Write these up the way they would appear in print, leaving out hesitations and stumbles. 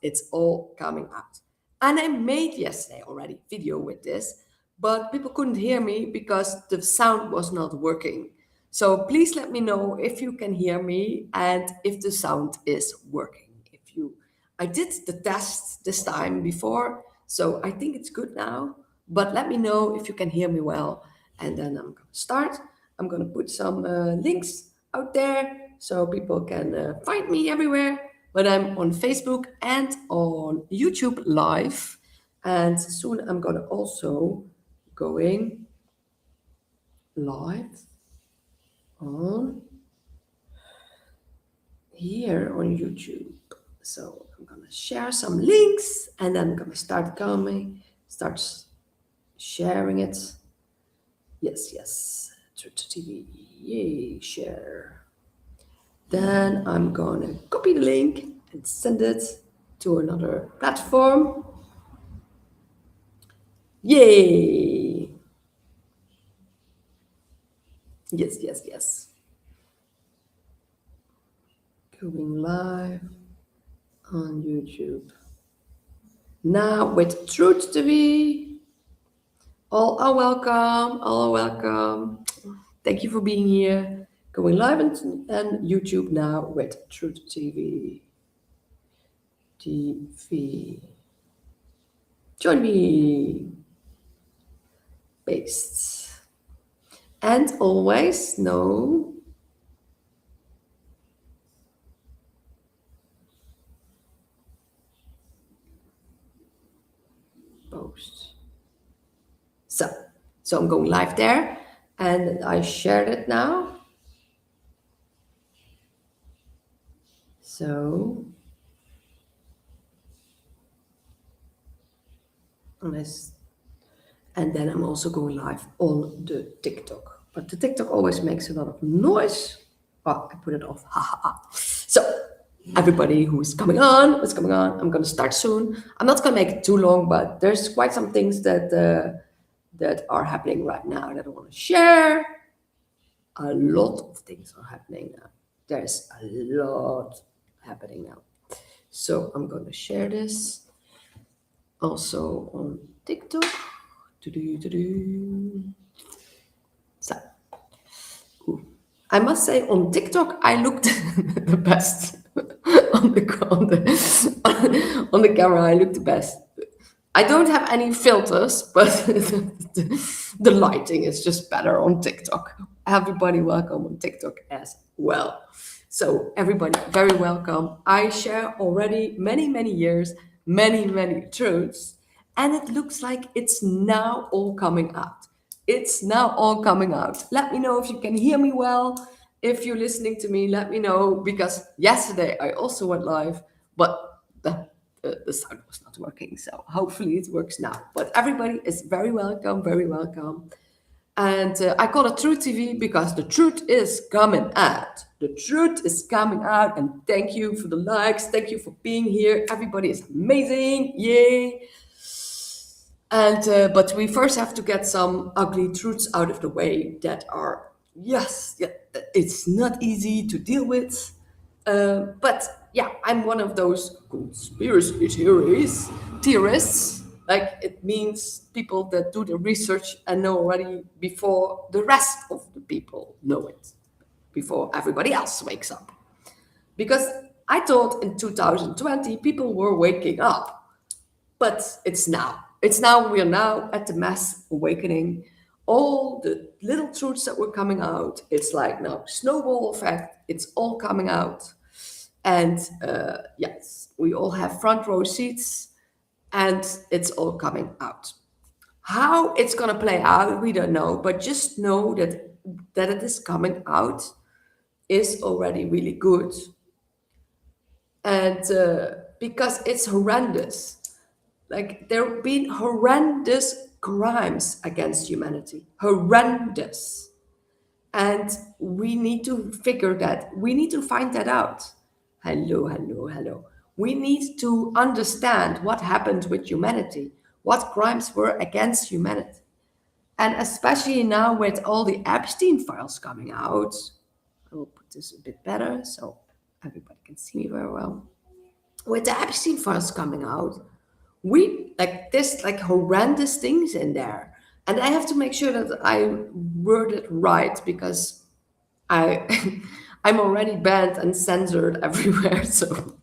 It's all coming out. And I made yesterday already video with this, but people couldn't hear me because the sound was not working. So please let me know if you can hear me and if the sound is working. I did the test this time before, so I think it's good now. But let me know if you can hear me well, and then I'm gonna start. I'm gonna put some links out there so people can find me everywhere. But I'm on Facebook and on YouTube live, and soon I'm gonna also going live on here on YouTube. So I'm gonna share some links and then I'm gonna start sharing it. Yes, Truth TV, yay, share. Then I'm gonna copy the link and send it to another platform. Yay! Yes. Going live on YouTube. Now with Truth TV. All are welcome. Thank you for being here. Going live and YouTube now with Truth TV. Join me. Paste. And always know post. So I'm going live there and I shared it now. So and then I'm also going live on the TikTok. But the TikTok always makes a lot of noise. Oh, I put it off. So everybody who's coming on, I'm going to start soon. I'm not going to make it too long, but there's quite some things that are happening right now that I want to share. A lot of things are happening now. There's a lot happening now. So I'm going to share this also on TikTok. So, I must say on TikTok I looked the best on the camera. I look the best. I don't have any filters, but the lighting is just better on TikTok. Everybody welcome on TikTok as well. So everybody very welcome. I share already many years, many truths, and it looks like it's now all coming out. It's now all coming out. Let me know if you can hear me well. If you're listening to me, let me know, because yesterday I also went live, but the sound was not working. So hopefully it works now. But everybody is very welcome. And I call it Truth TV because the truth is coming out. The truth is coming out. And thank you for the likes. Thank you for being here. Everybody is amazing. Yay. And but we first have to get some ugly truths out of the way that are, it's not easy to deal with. But yeah, I'm one of those conspiracy theorists. Like, it means people that do the research and know already before the rest of the people know it, before everybody else wakes up. Because I thought in 2020 people were waking up, but it's now. We are now at the mass awakening. All the little truths that were coming out, it's like now snowball effect. It's all coming out. And yes, we all have front row seats and it's all coming out. How it's going to play out, we don't know, but just know that it is coming out is already really good. And because it's horrendous. Like, there have been horrendous crimes against humanity. Horrendous. And we need to figure that. We need to find that out. Hello. We need to understand what happened with humanity, what crimes were against humanity. And especially now with all the Epstein files coming out, I will put this a bit better so everybody can see me very well. with the Epstein files coming out, we like this like horrendous things in there. And I have to make sure that I word it right because I I'm already banned and censored everywhere, so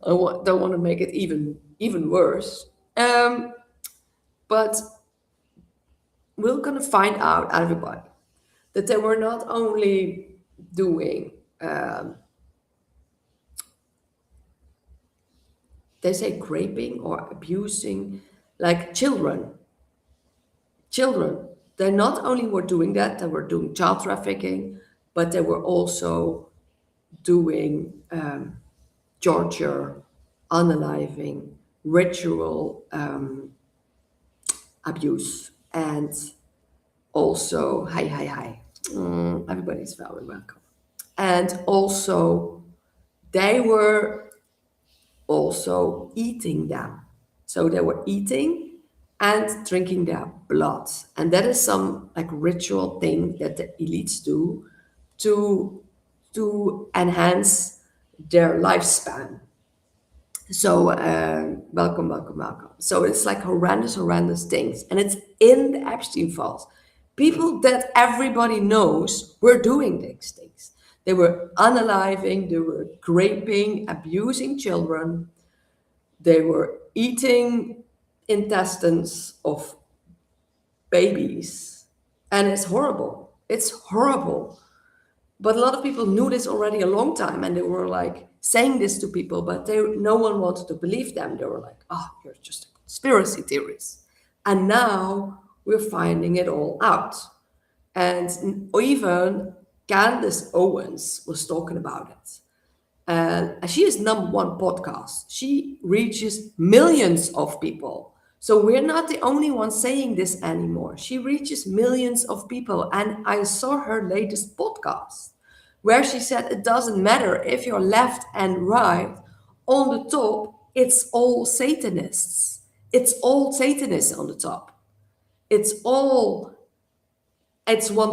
don't want to make it even worse. But we're gonna find out, everybody, that they were not only doing, they say raping or abusing, like children. They not only were doing that, they were doing child trafficking, but they were also doing torture, unaliving, ritual abuse, and also, hi. Everybody's very welcome. And also, they were also eating them. So they were eating and drinking their blood. And that is some like ritual thing that the elites do to enhance their lifespan. So welcome. So it's like horrendous things, and it's in the Epstein files. People that everybody knows were doing these things. They were unaliving, they were raping, abusing children, they were eating intestines of babies, and it's horrible. It's horrible. But a lot of people knew this already a long time, and they were like saying this to people, but no one wanted to believe them. They were like, "Oh, you're just a conspiracy theorist." And now we're finding it all out. And even Candace Owens was talking about it. And she is number one podcast. She reaches millions of people. So we're not the only ones saying this anymore. She reaches millions of people. And I saw her latest podcast where she said it doesn't matter if you're left and right. On the top, it's all Satanists. It's all Satanists on the top. It's one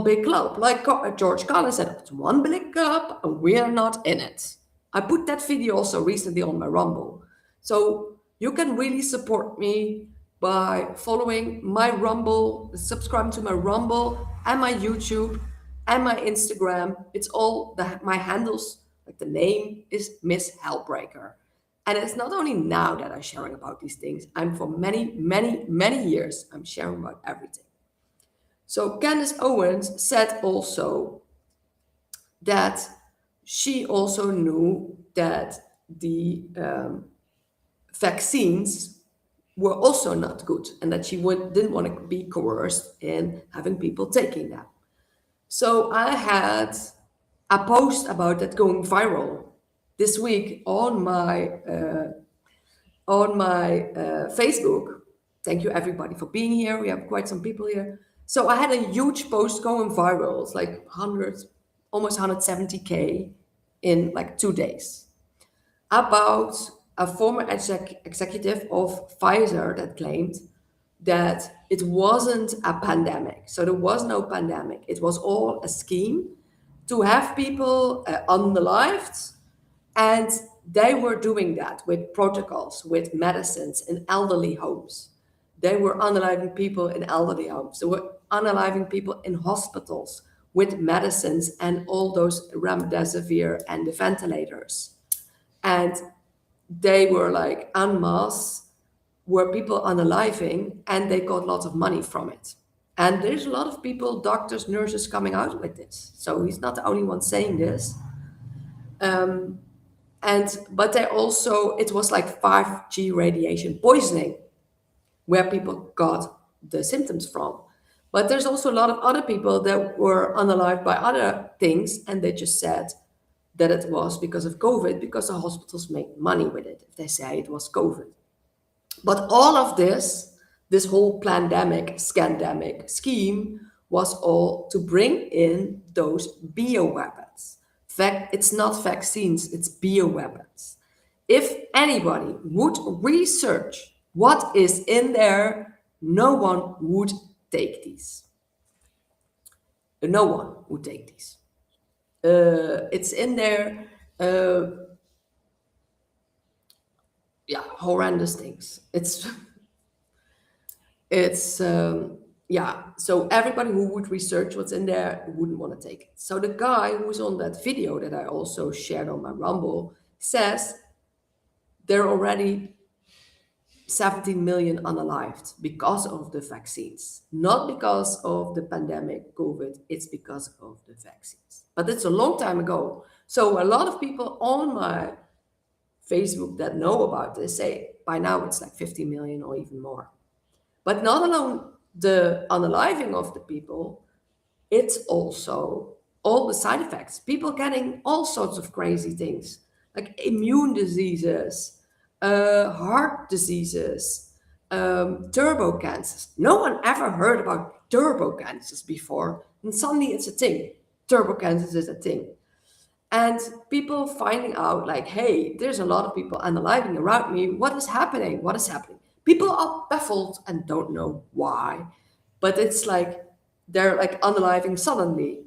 big club. Like George Carlin said, it's one big club and we're not in it. I put that video also recently on my Rumble. So you can really support me by following my Rumble, subscribing to my Rumble and my YouTube and my Instagram. It's all my handles, like the name is Miss Hellbreaker. And it's not only now that I'm sharing about these things, I'm for many years, I'm sharing about everything. So Candace Owens said also that she also knew that the vaccines were also not good and that she didn't want to be coerced in having people taking them. So I had a post about that going viral this week on my Facebook. Thank you everybody for being here. We have quite some people here. So I had a huge post going viral. It's like 100, almost 170K in like 2 days about a former executive of Pfizer that claimed that it wasn't a pandemic. So there was no pandemic. It was all a scheme to have people unalived, and they were doing that with protocols, with medicines in elderly homes. They were unaliving people in elderly homes. They were unaliving people in hospitals with medicines and all those remdesivir and the ventilators. And they were like en masse, were people unaliving, and they got lots of money from it. And there's a lot of people, doctors, nurses coming out with this. So he's not the only one saying this. But they also, it was like 5G radiation poisoning where people got the symptoms from. But there's also a lot of other people that were unalived by other things, and they just said that it was because of COVID, because the hospitals make money with it if they say it was COVID. But all of this whole pandemic, scandemic scheme was all to bring in those bioweapons. Fact, it's not vaccines, it's bioweapons. If anybody would research what is in there, no one would take these. No one would take these. It's in there. yeah, horrendous things. It's yeah. So everybody who would research what's in there wouldn't want to take it. So the guy who's on that video that I also shared on my Rumble says there are already 17 million unalived because of the vaccines, not because of the pandemic COVID. It's because of the vaccines. But it's a long time ago. So a lot of people on my Facebook that know about this say by now it's like 50 million or even more. But not alone the unaliving of the people, it's also all the side effects. People getting all sorts of crazy things like immune diseases, heart diseases, turbo cancers. No one ever heard about turbo cancers before, and suddenly it's a thing. Turbo cancers is a thing. And people finding out, like, hey, there's a lot of people unaliving around me. What is happening? What is happening? People are baffled and don't know why. But it's like they're like unaliving suddenly.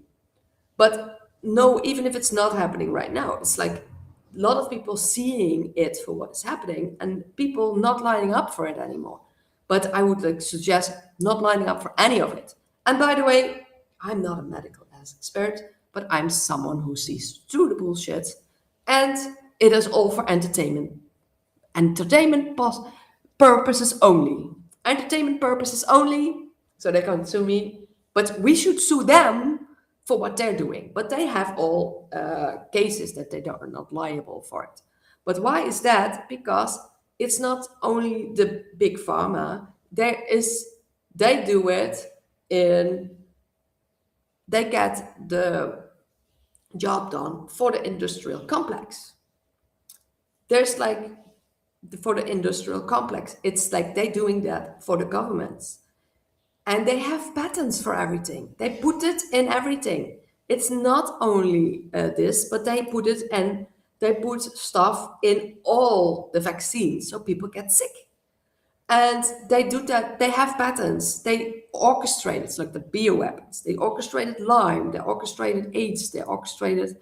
But no, even if it's not happening right now, it's like a lot of people seeing it for what is happening and people not lining up for it anymore. But I would like suggest not lining up for any of it. And by the way, I'm not a medical expert, but I'm someone who sees through the bullshit, and it is all for entertainment purposes only. Entertainment purposes only, so they can sue me. But we should sue them for what they're doing. But they have all cases that they are not liable for it. But why is that? Because it's not only the big pharma. They do it in. They get the job done for the industrial complex. There's like for the industrial complex. It's like they doing that for the governments. And they have patents for everything. They put it in everything. It's not only this, but they put it and they put stuff in all the vaccines so people get sick. And they do that, they have patents. They orchestrate, it's like the bioweapons. They orchestrated Lyme, they orchestrated AIDS, they orchestrated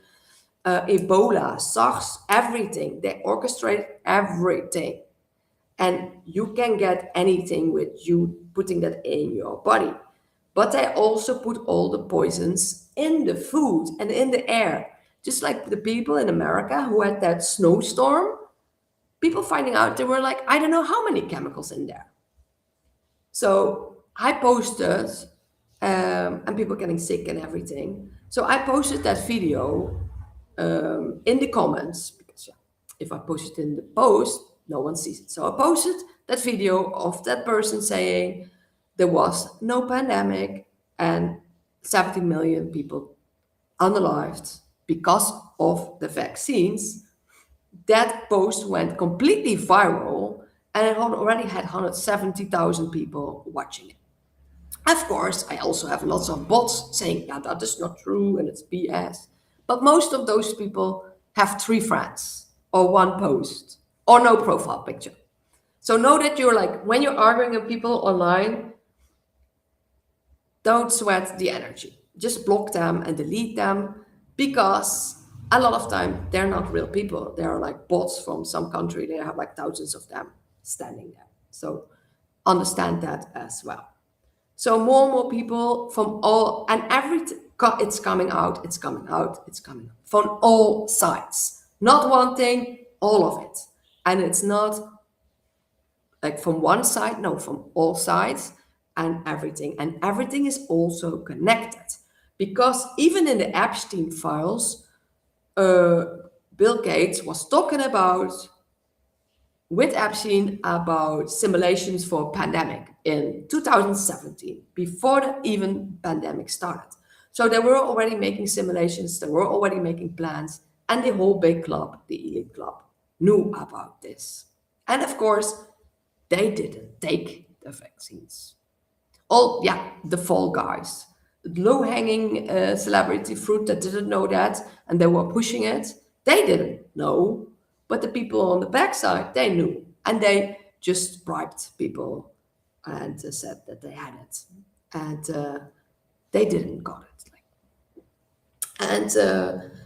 Ebola, SARS, everything. They orchestrate everything. And you can get anything with you putting that in your body. But they also put all the poisons in the food and in the air. Just like the people in America who had that snowstorm, people finding out there were like, I don't know how many chemicals in there. So I posted, and people getting sick and everything. So I posted that video in the comments because yeah, if I post it in the post, no one sees it. So I posted that video of that person saying there was no pandemic and 70 million people unalived because of the vaccines. That post went completely viral and it already had 170,000 people watching it. Of course, I also have lots of bots saying, yeah, that is not true and it's BS. But most of those people have 3 friends or 1 post or no profile picture. So know that you're like, when you're arguing with people online, don't sweat the energy. Just block them and delete them because a lot of time they're not real people. They are like bots from some country. They have like thousands of them standing there. So understand that as well. So more and more people from all and it's coming out, it's coming out, it's coming out from all sides. Not one thing, all of it. And it's not like from one side, no, from all sides and everything. And everything is also connected because even in the Epstein files, Bill Gates was talking about with Epstein about simulations for pandemic in 2017, before the even pandemic started. So they were already making simulations, they were already making plans, and the whole big club, the elite club, knew about this. And of course, they didn't take the vaccines. All, yeah, the fall guys, low-hanging celebrity fruit that didn't know that, and they were pushing it. They didn't know, but the people on the backside, they knew, and they just bribed people and said that they had it, and they didn't got it. And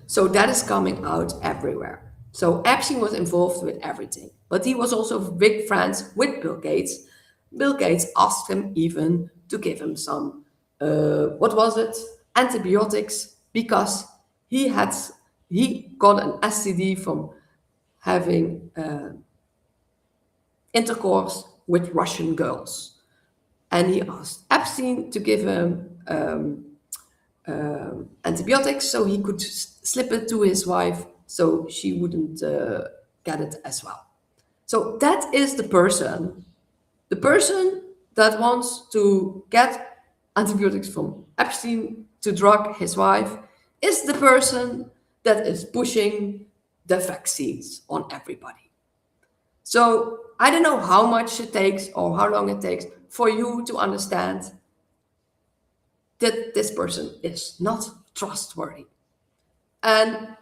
so that is coming out everywhere. So Epstein was involved with everything, but he was also big friends with Bill Gates. Bill Gates asked him even to give him some, what was it, antibiotics, because he had he got an STD from having intercourse with Russian girls, and he asked Epstein to give him antibiotics so he could slip it to his wife so she wouldn't get it as well. So that is the person that wants to get antibiotics from Epstein to drug his wife is the person that is pushing the vaccines on everybody. So I don't know how much it takes or how long it takes for you to understand that this person is not trustworthy. And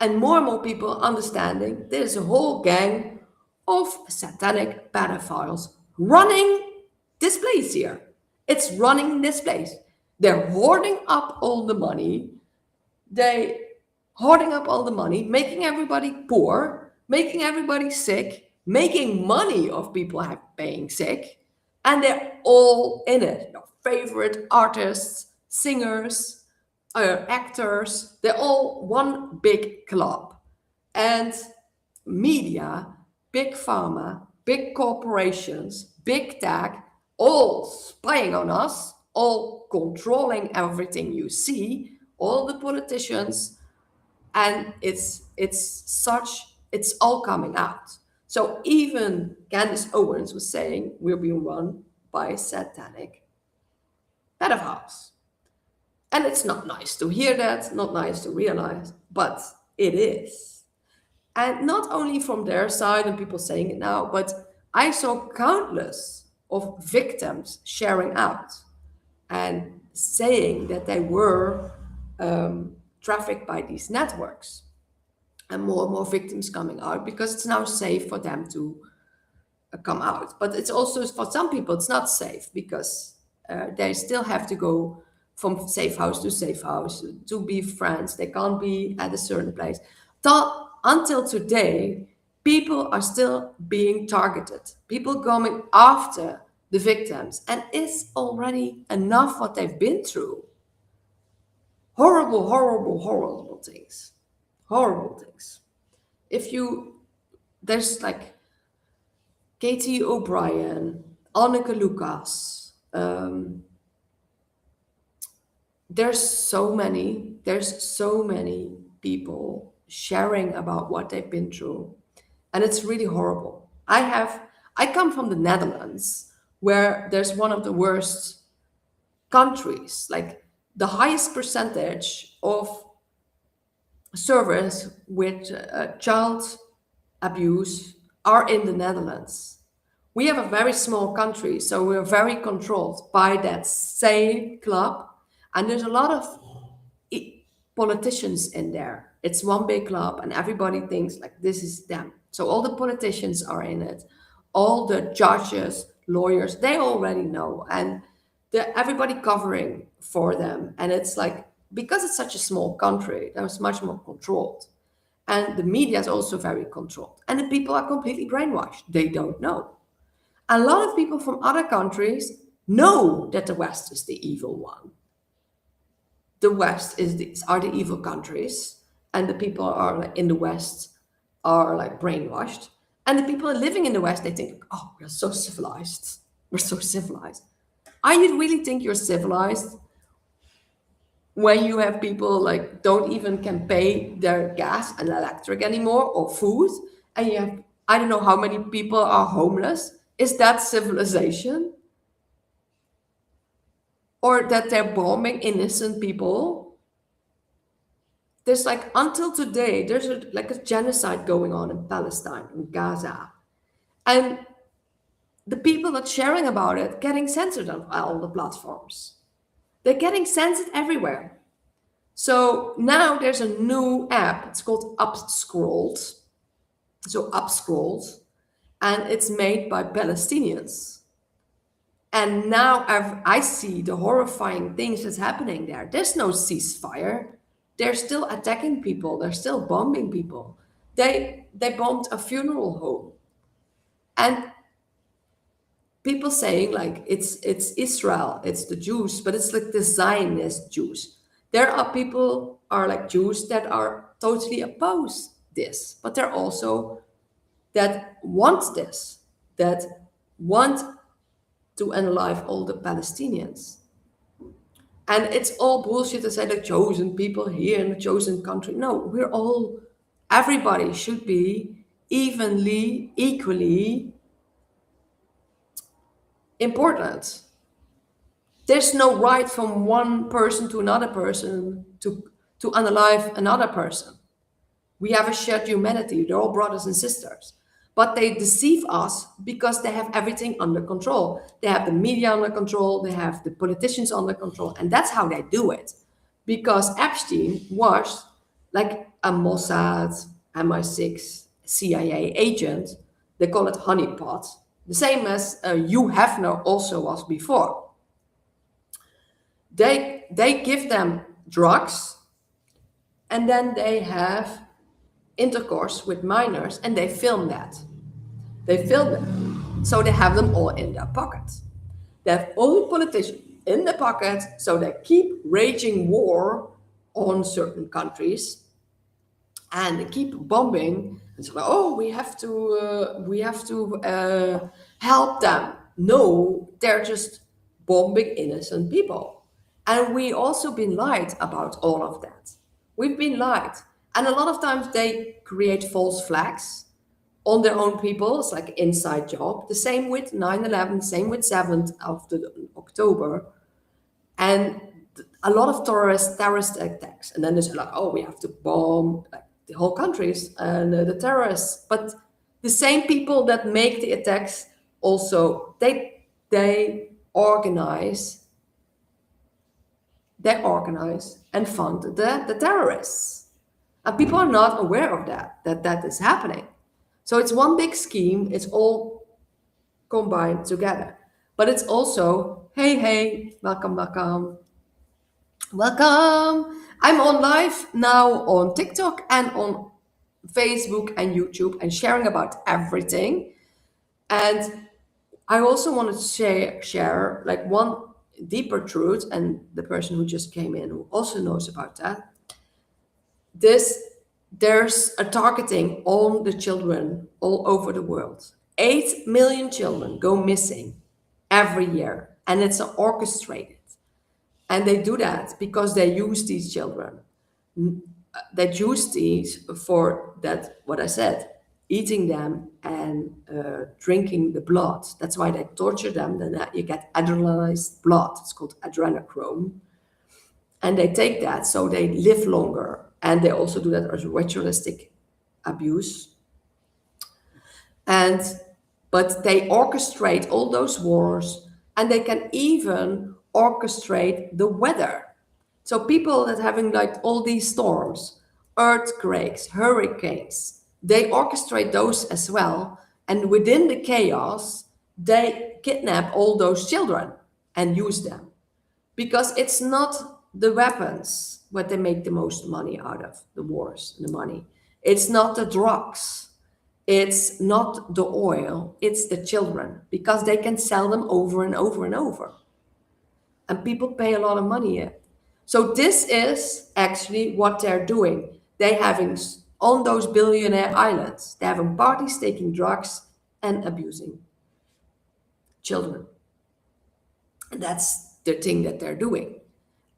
more and more people understanding there's a whole gang of satanic pedophiles running this place here. It's running this place. They're hoarding up all the money. They hoarding up all the money, making everybody poor, making everybody sick, making money of people being sick, and they're all in it. Your favorite artists, singers, actors, they're all one big club. And media, big pharma, big corporations, big tech, all spying on us, all controlling everything you see, all the politicians, and it's all coming out. So even Candace Owens was saying we're being run by satanic pedophiles. And it's not nice to hear that, not nice to realize, but it is. And not only from their side and people saying it now, but I saw countless of victims sharing out and saying that they were trafficked by these networks. And more victims coming out because it's now safe for them to come out. But it's also, for some people, it's not safe because they still have to go from safe house to safe house to be friends. They can't be at a certain place. Until today, people are still being targeted. People coming after the victims. And it's already enough what they've been through. Horrible, horrible, horrible things. Horrible things. There's like Katie O'Brien, Anneke Lucas. There's so many people sharing about what they've been through, and it's really horrible. I come from the Netherlands, where there's one of the worst countries, like the highest percentage of servers with child abuse are in the Netherlands. We have a very small country, so we're very controlled by that same club. And there's a lot of politicians in there. It's one big club, and everybody thinks like this is them. So all the politicians are in it, all the judges, lawyers, they already know, and everybody covering for them. And it's like, because it's such a small country, that was much more controlled. And the media is also very controlled. And the people are completely brainwashed. They don't know. A lot of people from other countries know that the West is the evil one. The West are the evil countries, and the people are like, in the West are like brainwashed. And the people living in the West, they think, oh, we're so civilized. We're so civilized. Are you really think you're civilized when you have people like don't even can pay their gas and electric anymore or food, and you have, I don't know how many people are homeless? Is that civilization? Or that they're bombing innocent people? There's like, until today, there's like a genocide going on in Palestine, in Gaza. And the people that sharing about it getting censored on all the platforms. They're getting censored everywhere. So now there's a new app. It's called Upscrolled. So Upscrolled. And it's made by Palestinians. And now I see the horrifying things that's happening there. There's no ceasefire. They're still attacking people. They're still bombing people. They bombed a funeral home, and people saying like it's Israel, it's the Jews, but it's like the Zionist Jews. There are people are like Jews that are totally opposed this, but there are also that want this, that want to unalive all the Palestinians. And it's all bullshit to say the chosen people here in the chosen country. No, we're all, everybody should be evenly, equally important. There's no right from one person to another person to unalive another person. We have a shared humanity. They're all brothers and sisters. But they deceive us because they have everything under control. They have the media under control, they have the politicians under control, and that's how they do it. Because Epstein was like a Mossad, MI6, CIA agent. They call it honeypot, the same as Hugh Hefner also was before. They give them drugs, and then they have intercourse with minors, and they film that. They film it. So they have them all in their pockets. They have all the politicians in their pockets, so they keep raging war on certain countries, and they keep bombing. And so, oh, we have to help them. No, they're just bombing innocent people, and we also been lied about all of that. We've been lied, and a lot of times they create false flags on their own people. It's like inside job. The same with 9/11, same with 7th of October, and a lot of terrorist attacks. And then there's like, oh, we have to bomb like the whole countries and the terrorists. But the same people that make the attacks also they organize and fund the terrorists. And people are not aware of that is happening. So it's one big scheme, it's all combined together. But it's also, hey, welcome, welcome. Welcome. I'm on live now on TikTok and on Facebook and YouTube and sharing about everything. And I also wanted to share like one deeper truth, and the person who just came in who also knows about that. There's a targeting on the children all over the world. 8 million children go missing every year, and it's orchestrated. And they do that because they use these children. They use these for that, what I said, eating them and drinking the blood. That's why they torture them. Then you get adrenalized blood. It's called adrenochrome. And they take that so they live longer. And they also do that as ritualistic abuse. But they orchestrate all those wars, and they can even orchestrate the weather. So people that having like all these storms, earthquakes, hurricanes, they orchestrate those as well. And within the chaos, they kidnap all those children and use them. Because it's not the weapons what they make the most money out of, the wars and the money. It's not the drugs. It's not the oil. It's the children, because they can sell them over and over and over. And people pay a lot of money here. So this is actually what they're doing. They having on those billionaire islands, they're having parties, taking drugs and abusing children. And that's the thing that they're doing.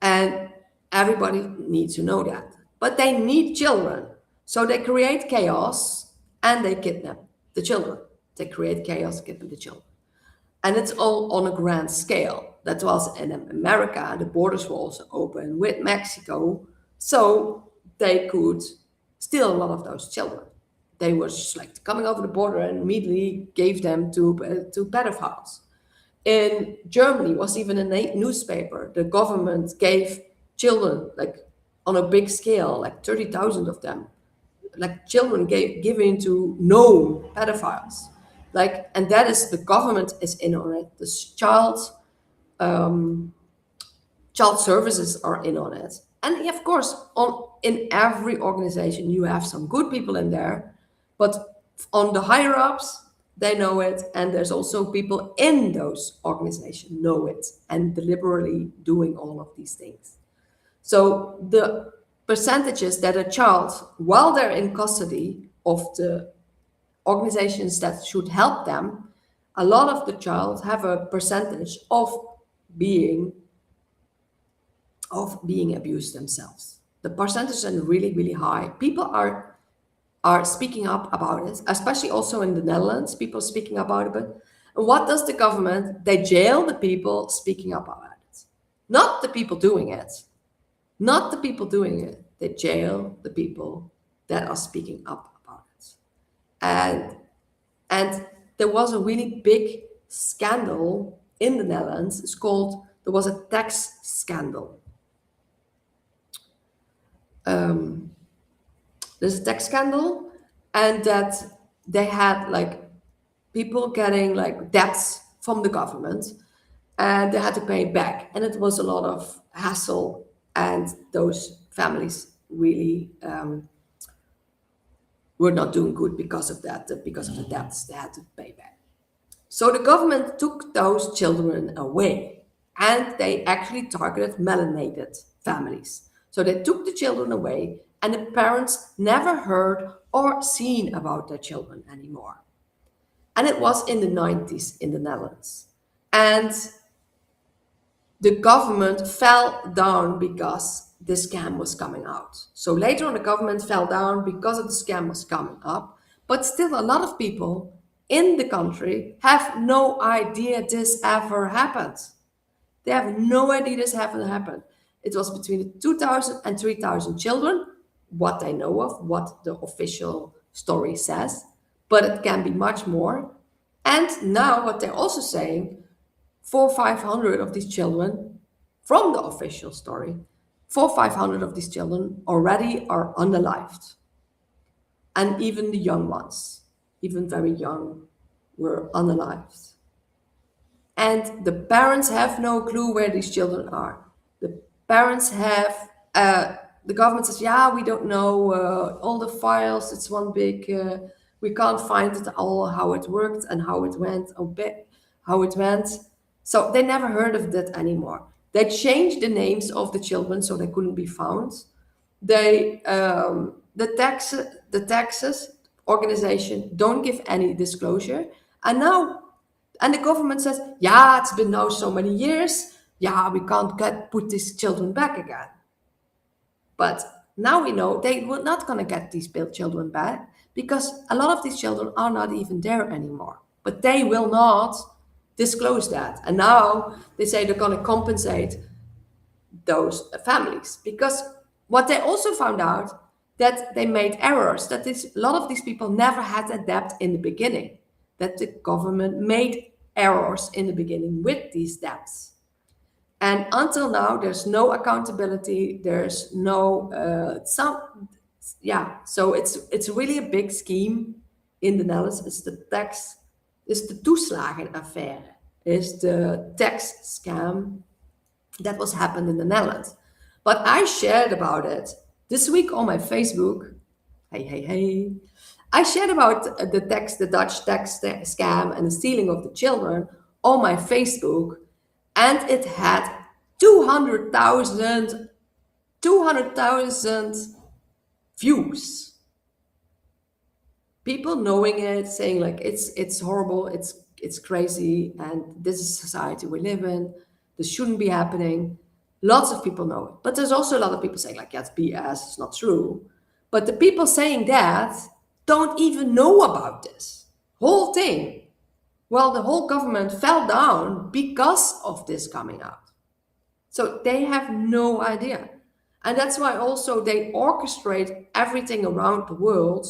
And everybody needs to know that. But they need children. So they create chaos and they kidnap the children. They create chaos, kidnap the children. And it's all on a grand scale. That was in America, the borders were also open with Mexico. So they could steal a lot of those children. They were just like coming over the border and immediately gave them to pedophiles. In Germany was even a newspaper. The government gave children, like on a big scale, like 30,000 of them, like children given to known pedophiles. Like, and that is, the government is in on it. The child services are in on it. And of course, in every organization, you have some good people in there, but on the higher ups, they know it, and there's also people in those organizations know it and deliberately doing all of these things. So the percentages that a child, while they're in custody of the organizations that should help them, a lot of the child have a percentage being of being abused themselves. The percentages are really, really high. People are speaking up about it, especially also in the Netherlands, people speaking about it. And what does the government? They jail the people speaking up about it. Not the people doing it. Not the people doing it. They jail the people that are speaking up about it. And there was a really big scandal in the Netherlands. There was a tax scandal. There's a tax scandal, and that they had like people getting like debts from the government, and they had to pay back, and it was a lot of hassle, and those families really were not doing good because of that, because of the debts they had to pay back. So the government took those children away, and they actually targeted melanated families. So they took the children away, and the parents never heard or seen about their children anymore. And it was in the 90s in the Netherlands. And the government fell down because the scam was coming out. So later on, the government fell down because of the scam was coming up. But still, a lot of people in the country have no idea this ever happened. They have no idea this ever happened. It was between 2,000 and 3,000 children, what they know of, what the official story says, but it can be much more. And now what they're also saying, 400-500 of these children, from the official story, 400-500 of these children already are unalived. And even the young ones, even very young, were unalived. And the parents have no clue where these children are. The parents have, the government says, yeah, we don't know all the files. It's one big, we can't find it all, how it worked and how it went, how it went. So they never heard of that anymore. They changed the names of the children so they couldn't be found. The taxes organization don't give any disclosure. And the government says, yeah, it's been now so many years. Yeah, we can't put these children back again. But now we know they were not going to get these children back because a lot of these children are not even there anymore. But they will not disclose that. And now they say they're going to compensate those families. Because what they also found out, that they made errors, that a lot of these people never had a debt in the beginning, that the government made errors in the beginning with these debts. And until now, there's no accountability, there's no, so it's really a big scheme in the Netherlands. It's the toeslagenaffaire, is the tax scam that was happened in the Netherlands. But I shared about it this week on my Facebook. Hey. I shared about the Dutch tax scam and the stealing of the children on my Facebook, and it had 200,000 views. People knowing it, saying like it's horrible, it's crazy, and this is society we live in. This shouldn't be happening. Lots of people know it, but there's also a lot of people saying like, yeah, it's BS, it's not true. But the people saying that don't even know about this whole thing. Well, the whole government fell down because of this coming out. So they have no idea. And that's why also they orchestrate everything around the world.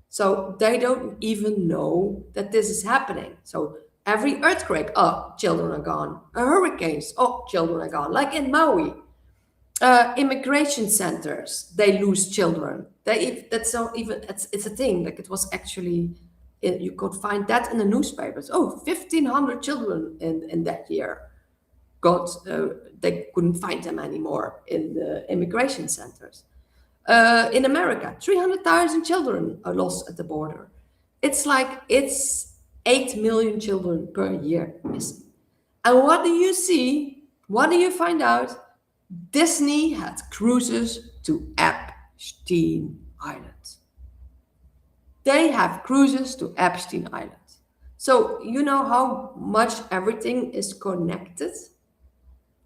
So they don't even know that this is happening. So every earthquake, oh, children are gone. Hurricanes, oh, children are gone. Like in Maui. Immigration centers, they lose children. It's a thing. Like it was actually, you could find that in the newspapers. Oh, 1,500 children in that year. got they couldn't find them anymore in the immigration centers. In America, 300,000 children are lost at the border. It's 8 million children per year missing. And what do you see? What do you find out? Disney had cruises to Epstein Island. They have cruises to Epstein Island. So you know how much everything is connected?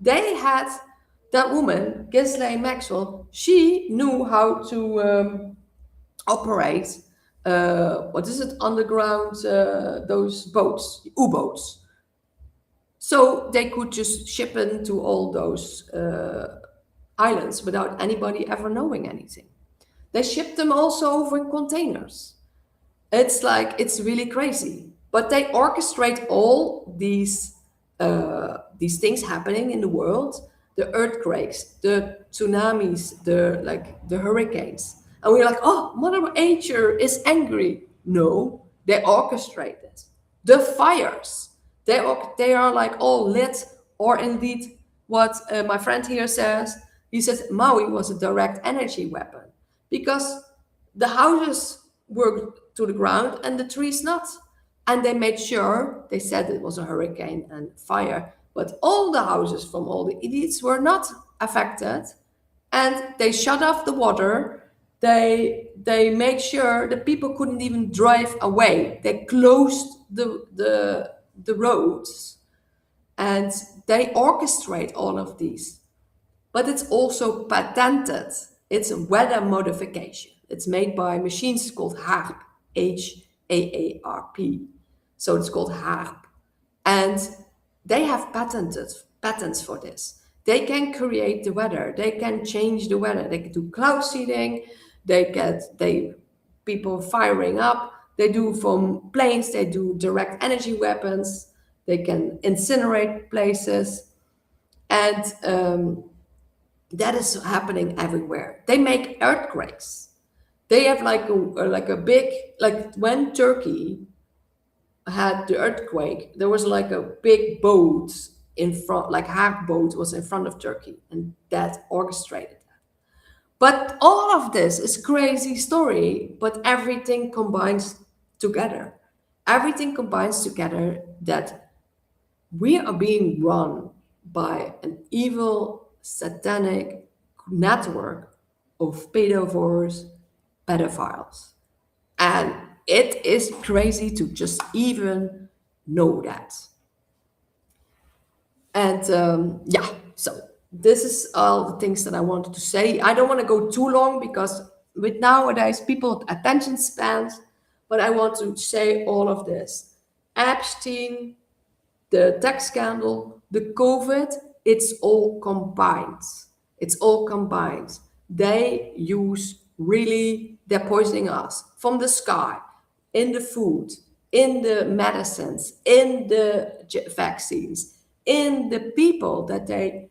They had that woman, Ghislaine Maxwell, she knew how to operate, what is it, underground, those boats, U-boats. So they could just ship into all those islands without anybody ever knowing anything. They shipped them also over in containers. It's really crazy. But they orchestrate all these things happening in the world, the earthquakes, the tsunamis, the hurricanes. And we're like, oh, Mother Nature is angry. No, they orchestrate it. The fires, they are like all lit, or indeed what my friend here says. He says Maui was a direct energy weapon because the houses were to the ground and the trees not. And they made sure, they said it was a hurricane and fire, but all the houses from all the idiots were not affected. And they shut off the water. They made sure that people couldn't even drive away. They closed the roads, and they orchestrate all of these. But it's also patented. It's a weather modification. It's made by machines called HAARP, HAARP. So it's called HAARP. And they have patents for this. They can create the weather. They can change the weather. They can do cloud seeding. People firing up. They do from planes. They do direct energy weapons. They can incinerate places. And that is happening everywhere. They make earthquakes. They have like a big, like when Turkey had the earthquake, there was like a big boat in front, like Haag boat was in front of Turkey, and that orchestrated that. But all of this is crazy story, but everything combines together. Everything combines together that we are being run by an evil, satanic network of pedophiles. And it is crazy to just even know that. And yeah, so this is all the things that I wanted to say. I don't want to go too long because with nowadays people attention spans, but I want to say all of this. Epstein, the tech scandal, the COVID, it's all combined. It's all combined. They use really, they're poisoning us from the sky, in the food, in the medicines, in the vaccines, in the people that they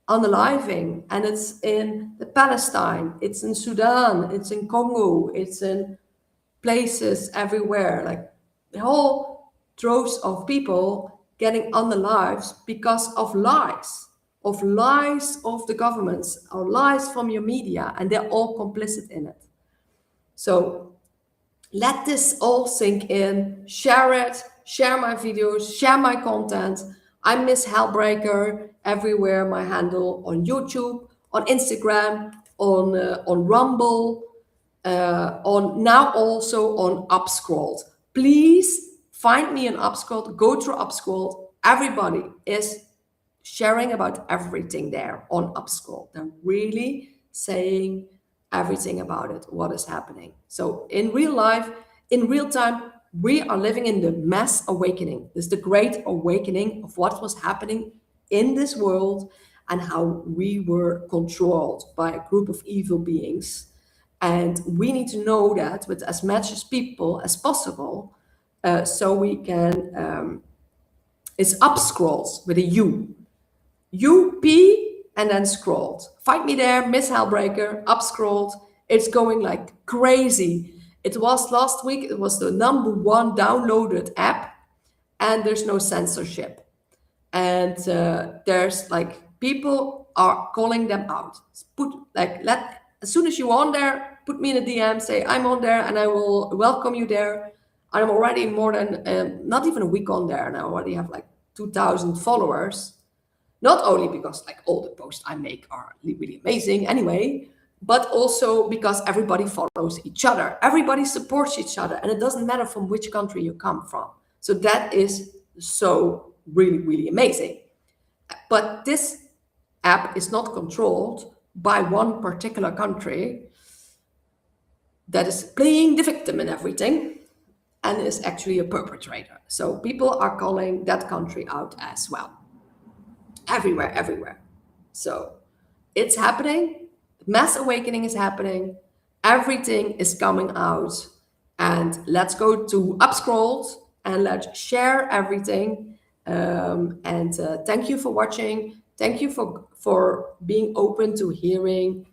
unaliving. And it's in the Palestine, it's in Sudan, it's in Congo, it's in places everywhere, like the whole droves of people getting unalived because of lies of the governments, or lies from your media, and they're all complicit in it. So let this all sink in, share it, share my videos, share my content. I'm MissHellbreaker everywhere, my handle on YouTube, on Instagram, on Rumble, on now also on Upscrolled. Please find me on Upscrolled, go through Upscrolled. Everybody is sharing about everything there on Upscrolled. They're really saying everything about it, what is happening. So in real life, in real time, we are living in the mass awakening. This is the great awakening of what was happening in this world and how we were controlled by a group of evil beings. And we need to know that with as much as people as possible, so we can, it's Upscrolls with a U. UP and then scrolled. Find me there, MissHellbreaker, Upscrolled. It's going like crazy. It was last week, it was the #1 downloaded app, and there's no censorship. and there's like people are calling them out. As soon as you're on there, put me in a DM, say I'm on there, and I will welcome you there. I'm already more than not even a week on there, and I already have like 2,000 followers. Not only because like all the posts I make are really amazing anyway, but also because everybody follows each other. Everybody supports each other, and it doesn't matter from which country you come from. So that is so really amazing. But this app is not controlled by one particular country that is playing the victim in everything and is actually a perpetrator. So people are calling that country out as well. Everywhere. So it's happening. Mass awakening is happening. Everything is coming out. And let's go to upscrolled and let's share everything. And thank you for watching. Thank you for being open to hearing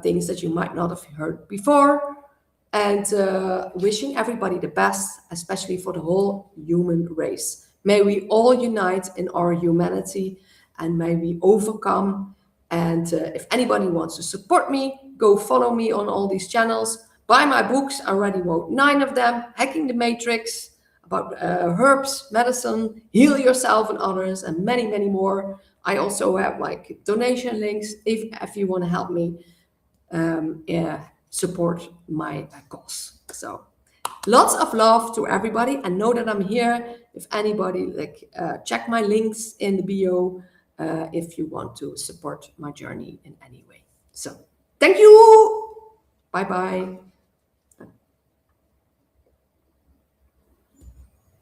things that you might not have heard before. And wishing everybody the best, especially for the whole human race. May we all unite in our humanity and may we overcome. And if anybody wants to support me, go follow me on all these channels. Buy my books. I already wrote 9 of them. Hacking the Matrix, about herbs, medicine, heal yourself and others, and many more. I also have like donation links if you want to help me support my cause. So lots of love to everybody, and know that I'm here. If anybody check my links in the bio if you want to support my journey in any way. So thank you. Bye bye.